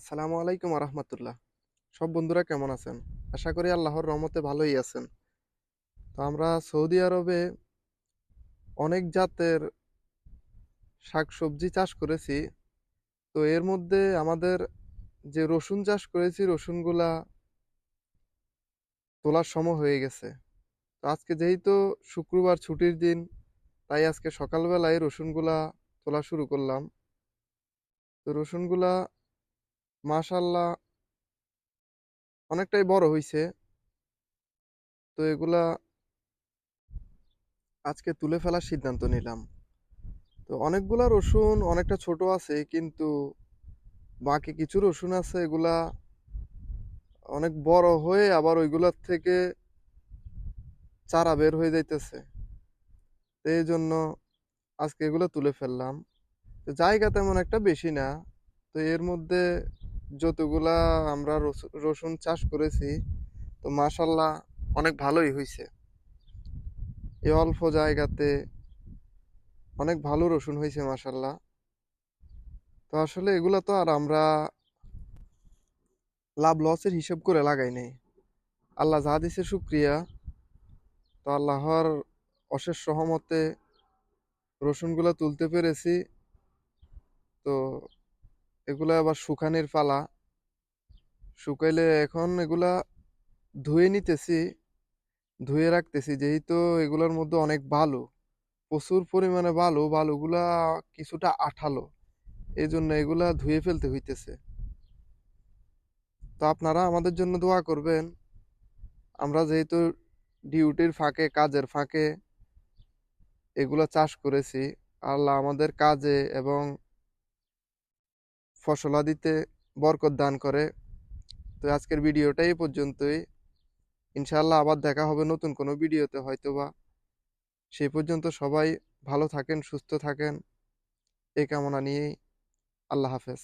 আসসালামু আলাইকুম রহমতুল্লাহ। সব বন্ধুরা কেমন আছেন? আশা করি আল্লাহর রহমতে ভালোই আছেন। তো আমরা সৌদি আরবে অনেক জাতের শাকসবজি চাষ করেছি। তো এর মধ্যে আমাদের যে রসুন চাষ করেছি, রসুনগুলা তোলার সময় হয়ে গেছে। তো আজকে যেহেতু শুক্রবার ছুটির দিন, তাই আজকে সকালবেলায় রসুনগুলা তোলা শুরু করলাম। তো রসুনগুলা মাশাআল্লাহ অনেকটাই বড় হইছে। তো এগুলা আজকে তুলে ফেলার সিদ্ধান্ত নিলাম। তো অনেকগুলা রসুন অনেকটা ছোট আছে, কিন্তু বাকি কিছু রসুন আছে এগুলা অনেক বড় হয়ে আবার ওইগুলার থেকে চারা বের হয়ে যাইতেছে। তো এই জন্য আজকে এগুলো তুলে ফেললাম। তো জায়গা তেমন একটা বেশি না। তো এর মধ্যে যতগুলা আমরা রসুন চাষ করেছি, তো মাশাল্লাহ অনেক ভালোই হয়েছে। এই অল্প জায়গাতে অনেক ভালো রসুন হয়েছে মাশাল্লাহ। তো আসলে এগুলা তো আর আমরা লাভ লসের হিসাব করে লাগাই নাই। আল্লাহ যা দিছে শুক্রিয়া। তো আল্লাহর অশেষ রহমতে রসুনগুলা তুলতে পেরেছি। তো এগুলা আবার শুকানির পালা। শুকাইলে এখন এগুলা ধুয়ে নিতেছি, ধুয়ে রাখতেছি, যেহেতু এগুলোর মধ্যে অনেক বালু, প্রচুর পরিমাণে বালু, বালুগুলা কিছুটা আঠালো, এই জন্য এগুলা ধুয়ে ফেলতে হইতেছে। তো আপনারা আমাদের জন্য দোয়া করবেন। আমরা যেহেতু ডিউটির ফাঁকে, কাজের ফাঁকে এগুলা চাষ করেছি, আল্লাহ আমাদের কাজে এবং ফসলাদিতে বরকত দান করে। তো আজকের ভিডিওটা এই পর্যন্তই। ইনশাআল্লাহ আবার দেখা হবে নতুন কোনো ভিডিওতে হয়তোবা। সেই পর্যন্ত সবাই ভালো থাকেন, সুস্থ থাকেন, এই কামনা নিয়েই আল্লাহ হাফেজ।